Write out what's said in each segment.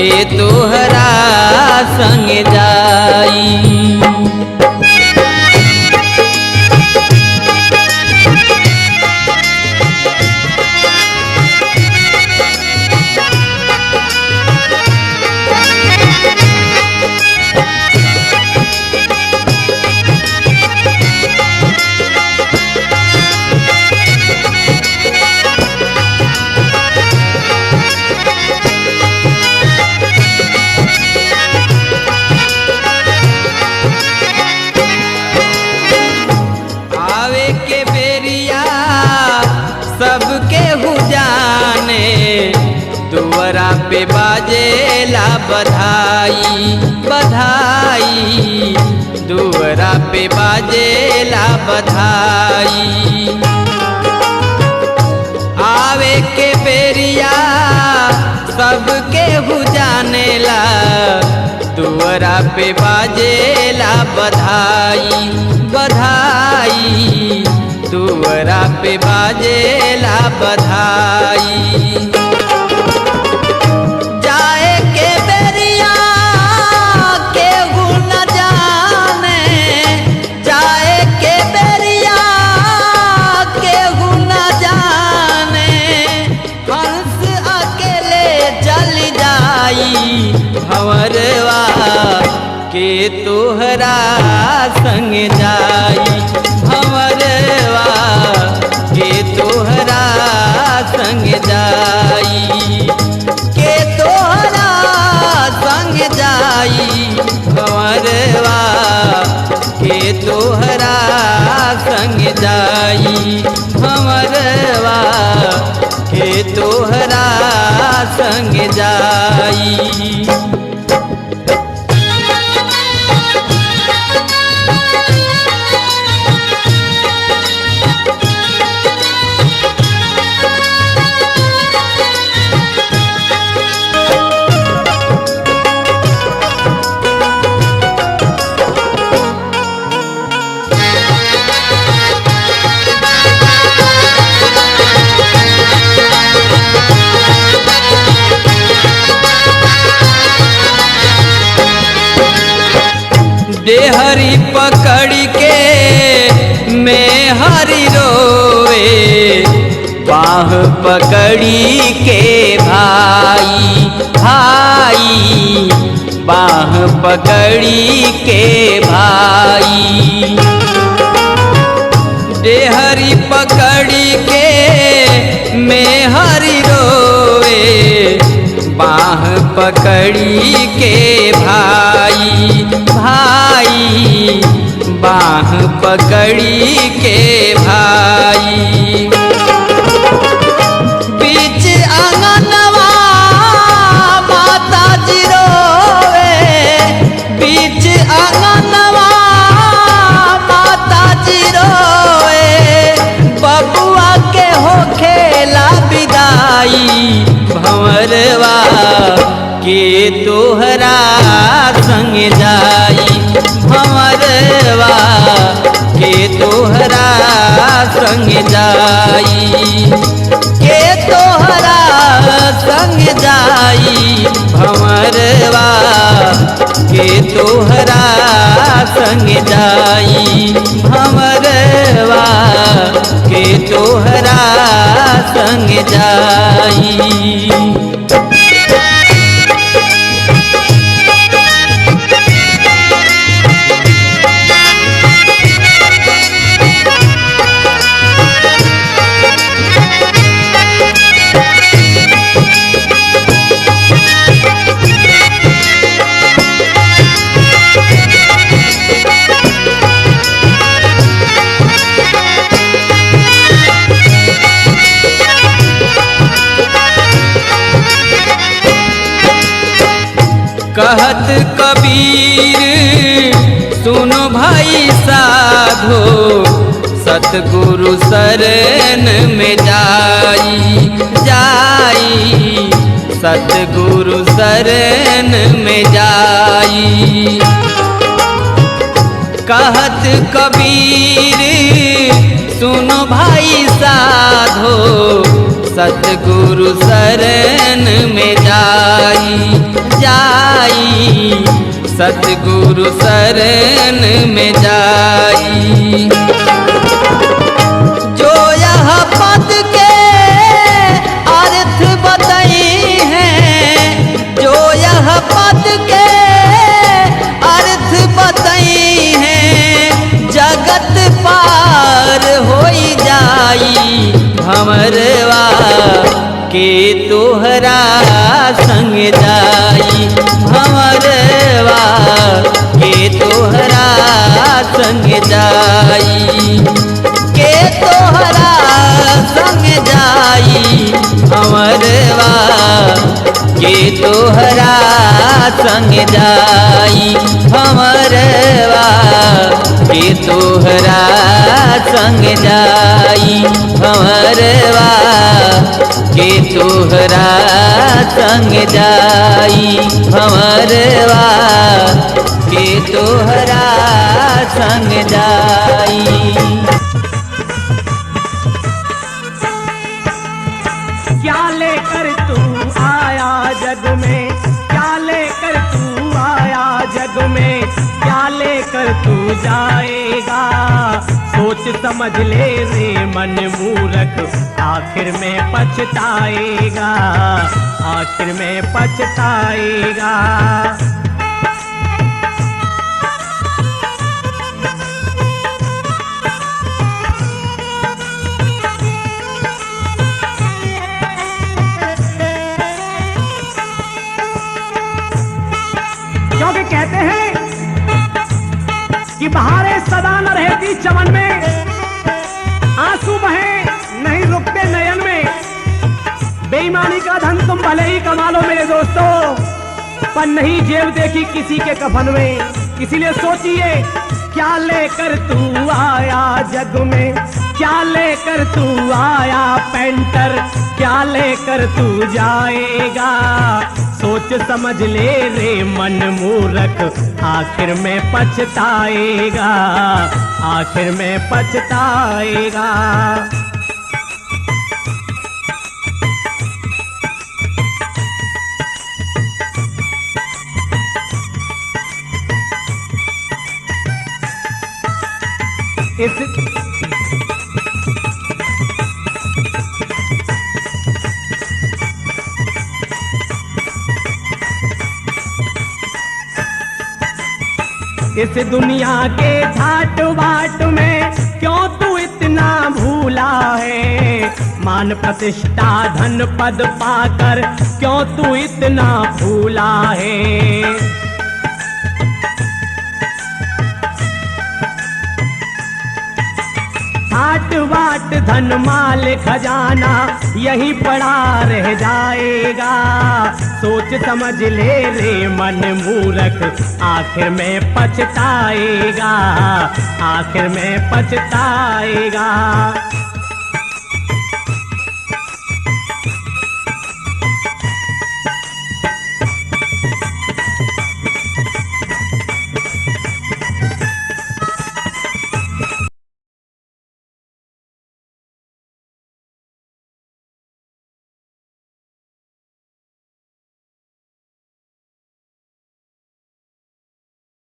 के तोहरा संग जाई। सबके हुजाने दुआरा पे बाजेला बधाई बधाई, दुआरा पे बाजेला बधाई। आवे के बेरिया सबके हुजानेला दुआरा पे बाजेला बधाई बधाई, दुआरा पे बाजेला बधाई। जाए के बेरिया केहू न जाने, जाए के बेरिया केहू न जाने, हंस अकेले चल जाई भंवरवा के तोहरा संग जाई। भंवरवा के तोहरा संग जाई, के तोहरा संग जाई। भंवरवा के तोहरा संग जाई, भंवरवा के तोहरा संग जाई। देहरी पकड़ के मैं हरी रोवे, बाह पकड़ी के भाई भाई, बाह पकड़ी के भाई। देहरी पकड़ी के मैं हरी रोवे, बाह पकड़ी के भाई भाई, बाह पकड़ी के भाई। बीच आंगनवा माता जी रोवे, बीच आंगनवा माता जी रोवे, बबुआ के होखेला विदाई। भंवरवा के तोहरा संग जाई, भंवरवा के तोहरा संग जाई, के तोहरा संग जाई। भंवरवा के तोहरा संग जाई, भंवरवा के तोहरा संग जाई। कहत कबीर सुनो भाई साधो, सतगुरु शरण में जाई जाई, सतगुरु शरण में जाई। कहत कबीर सुनो भाई साधो, सतगुरु शरण में जाई जाई, सतगुरु शरण में जाई। जो यह पद के अर्थ बताई हैं, जो यह पद के अर्थ बताई हैं, जगत पार होई जाई। भंवरवा के तोहरा संग जाई, भंवरवा के तोहरा संग जाई, के तोहरा संग जाई। भंवरवा के तोहरा संग जाई, भंवरवा के तोहरा संग जाई, भंवरवा के तोहरा संग जाई, भंवरवा के तोहरा संग जाई। क्या लेकर तू आया जग में, क्या लेकर तू आया जग में, क्या लेकर तू जाएगा। सोच समझ ले रे मन मूर्ख, आखिर में पछताएगा, आखिर में पछताएगा। क्योंकि कहते हैं कि बहारें सदा न रहती चमन में, आंसू बहे नहीं रुकते नयन में। बेईमानी का धन तुम भले ही कमा लो मेरे दोस्तों, पर नहीं जेब देखी किसी के कफन में। इसीलिए सोचिए, क्या लेकर तू आया जग में, क्या लेकर तू आया पेंटर, क्या लेकर तू जाएगा। सोच समझ ले रे मन मूर्ख, आखिर में पछताएगा, आखिर में पछताएगा। इस दुनिया के ठाट बाट में क्यों तू इतना भूला है। मान प्रतिष्ठा धन पद पाकर क्यों तू इतना भूला है। ठाट बाट धन माल खजाना यही पड़ा रह जाएगा। सोच समझ ले रे मन मूर्ख, आखिर में पछताएगा, आखिर में पछताएगा।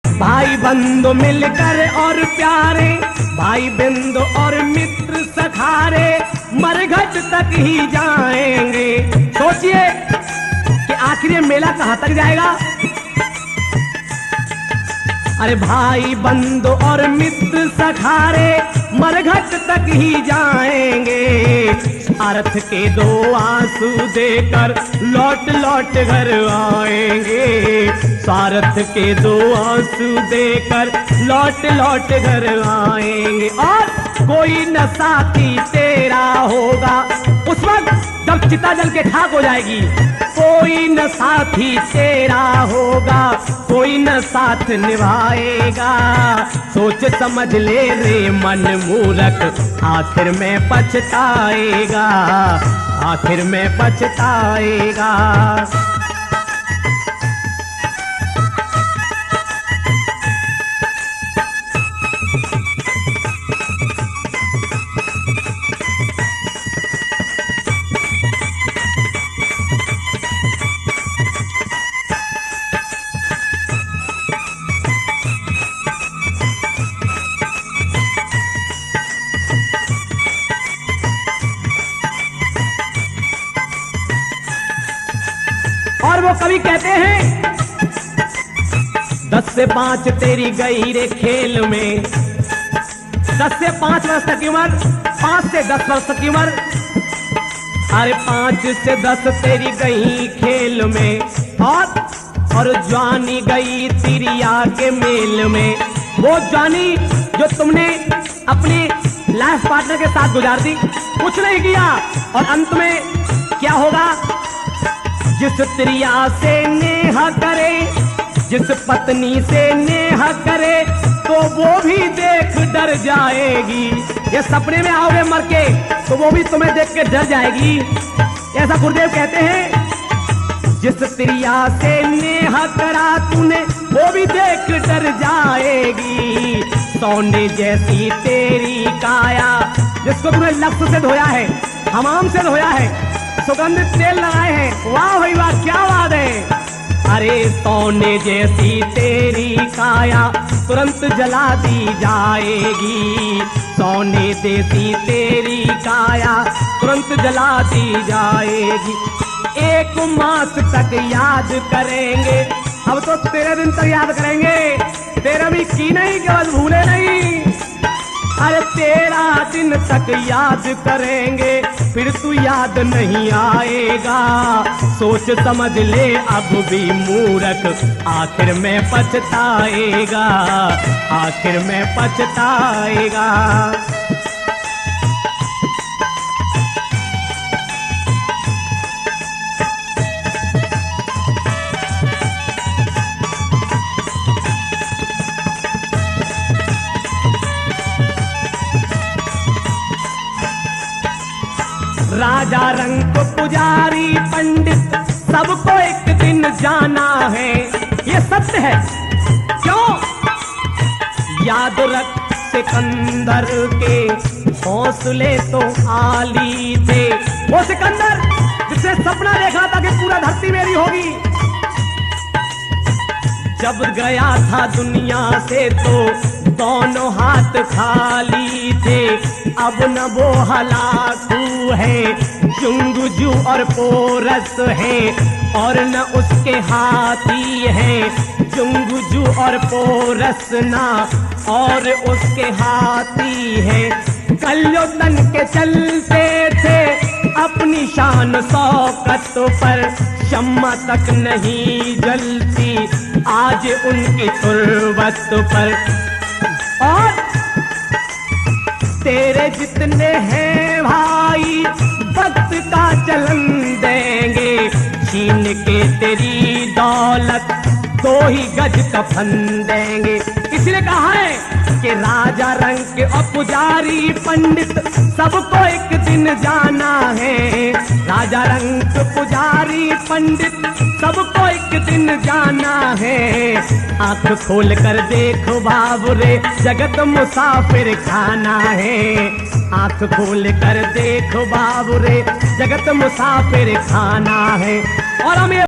भाई बंधु मिलकर और प्यारे, भाई बंधु और मित्र सखारे मरघट तक ही जाएंगे। सोचिए कि आखिर ये मेला कहाँ तक जाएगा। अरे भाई बंधु और मित्र सखारे मरघट तक ही जाएंगे। स्वार्थ के दो आंसू देकर लौट लौट घर आएंगे। स्वार्थ के दो आंसू देकर लौट लौट घर आएंगे। और कोई न साथी तेरा होगा उस वक्त जब चिता जल के खाक हो जाएगी। कोई न साथी तेरा होगा, कोई न साथ निभाएगा। सोच समझ ले रे मन मूर्ख, आखिर में पछताएगा, आखिर में पछताएगा। कहते हैं 10 से 5 तेरी गई रे खेल में, 10 से 5 वर्ष तक की उम्र, 5 से 10 वर्ष तक की उम्र, अरे 5 से 10 तेरी गई खेल में, और जवानी गई तिरिया के मेल में। वो जवानी जो तुमने अपने लाइफ पार्टनर के साथ गुजार दी, कुछ नहीं किया, और अंत में क्या होगा? जिस तिरिया से नेहा करे, जिस पत्नी से नेहा करे, तो वो भी देख डर जाएगी। ये सपने में आओगे मर के, तो वो भी तुम्हें देख के डर जाएगी। ऐसा गुरुदेव कहते हैं, जिस तिरिया से नेहा करा तूने, वो भी देख डर जाएगी। सोने जैसी तेरी काया, जिसको तुमने लफ्ज़ से धोया है, हमाम से धोया है, सुगंधित तेल लगाए हैं, वाह भाई वाह, क्या बात है। अरे सोने जैसी तेरी काया तुरंत जला दी जाएगी, सोने जैसी तेरी काया तुरंत जला दी जाएगी। 1 मास तक याद करेंगे, अब तो 13 दिन तक याद करेंगे, 13 भी की नहीं केवल भूले नहीं। अरे 13 दिन तक याद करेंगे, फिर तू याद नहीं आएगा। सोच समझ ले अब भी मूर्ख, आखिर में पछताएगा, आखिर में पछताएगा। राजा रंग पुजारी पंडित सबको एक दिन जाना है, ये सत्य है। क्यों? याद रख सिकंदर के हौसले तो आली थे, वो सिकंदर जिसने सपना देखा था कि पूरा धरती मेरी होगी। जब गया था दुनिया से तो दोनों हाथ खाली थे, अब न वो हलाकू है, जुंगजू और पोरस है, और न उसके हाथी है, जुंगजू और पोरस ना, और उसके हाथी है। कल्लो तन के चलते थे अपनी शान शौकत पर, शम्मा तक नहीं जलती आज उनकी तुर्बत पर। और तेरे जितने हैं भाई वक्त का चलन देंगे, छीन के तेरी दौलत 2 ही गज कफन देंगे। इसलिए कहा है कि राजा रंग के और पुजारी पंडित सबको एक दिन जाना है। राजा रंग पुजारी पंडित सबको एक दिन जाना है। आंख खोल कर देखो बाबुरे, जगत मुसाफिर खाना है। आंख खोल कर देखो बाबुरे, जगत मुसाफिर खाना है। और हम ये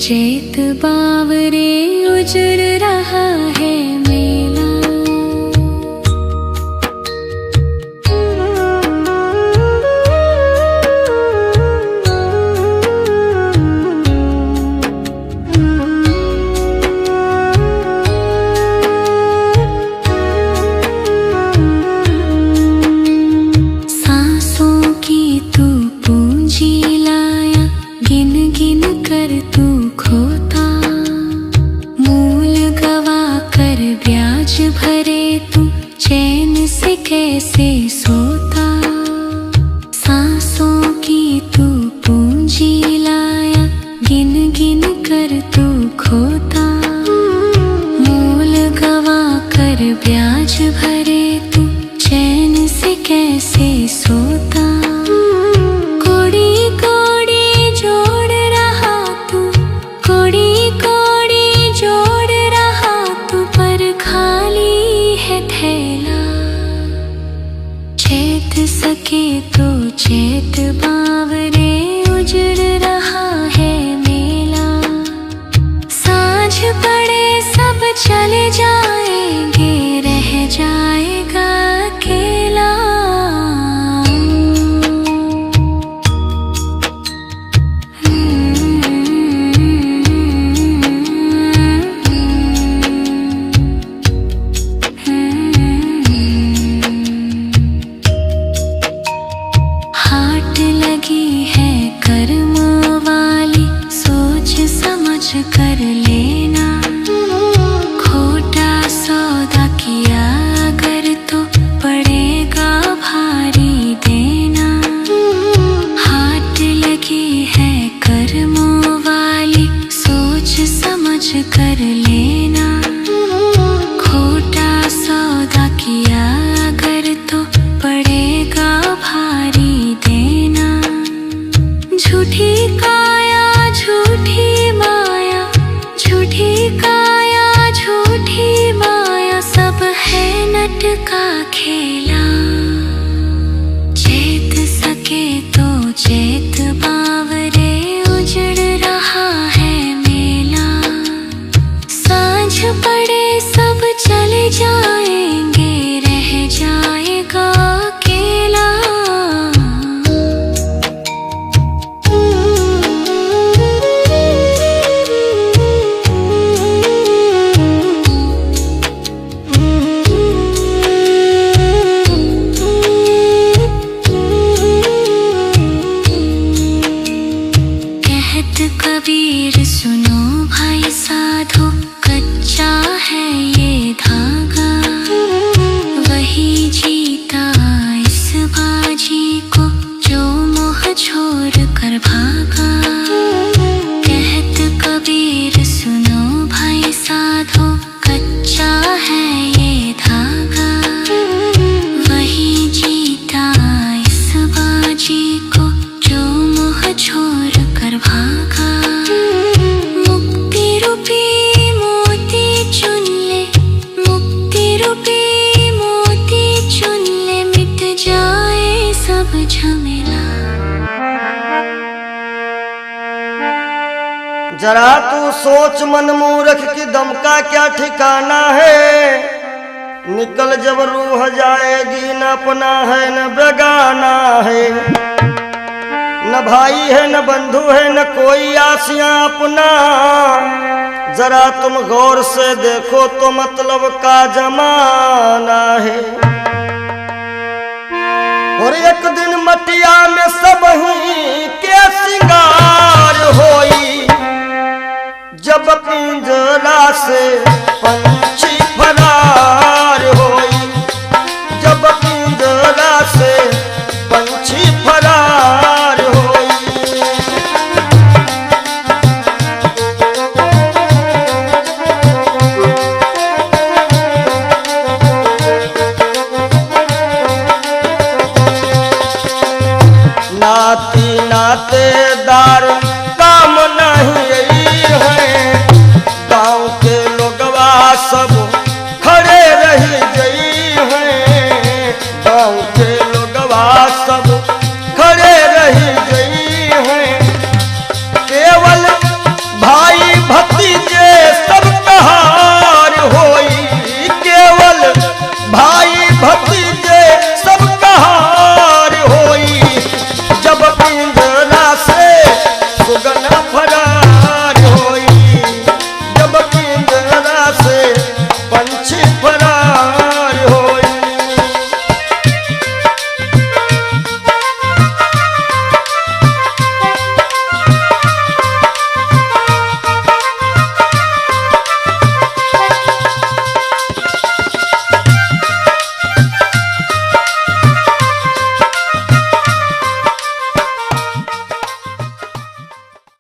चेत बावरे उजड़ रहा है मेला। आज भरे तू चैन से कैसे सोता, सांसों की तू पूंजी लाया, गिन गिन कर तू खोता। मोल गवा कर ब्याज भरे तू चैन से कैसे सोता। कोड़ी कोड़ी जोड़ रहा तू, कोड़ी कोड़ी जोड़ रहा तू, पर खाली है थैला। चैत सके तो चैत बावरे, उजड़ रहा है मेला। सांझ पड़े सब चले जाएंगे, रह जाएगा अकेला। हाट लगी है कर्मों वाली, सोच समझ कर लेना। खोटा सौदा किया अगर तो पड़ेगा भारी देना। हाट लगी है कर्मों वाली, सोच समझ कर लेना। खोटा सौदा किया अगर तो पड़ेगा भारी देना। झूठी काया झूठी माया, झूठी काया झूठी माया, सब है नट का खेला। चैत सके तो चैत बावरे, उजड़ रहा है मेला। सांझ पड़े सब चले जाएंगे, रह जाएगा अकेला। कहत कबीर सुनो भाई साधो, कच्चा है ये धागा। वही जीता इस बाजी को, जो मोह छोड़ कर भागा। कहत कबीर सुनो भाई साधो, कच्चा है ये धागा। वही जीता इस बाजी को, जो मोह छोड़ कर भागा। मुक्ति रूपी मोती चुन ले, मुक्ति रूपी मोती चुन ले, मिट जाए सब झमेला। जरा तू सोच मन मूर्ख की दम का क्या ठिकाना है। निकल जब रूह जाएगी, न अपना है न बेगाना है। न भाई है न बंधु है न कोई आसियां अपना। जरा तुम गौर से देखो तो मतलब का जमाना है। और एक दिन मटिया में सब ही के सिंगार होई, जब पिंजरा से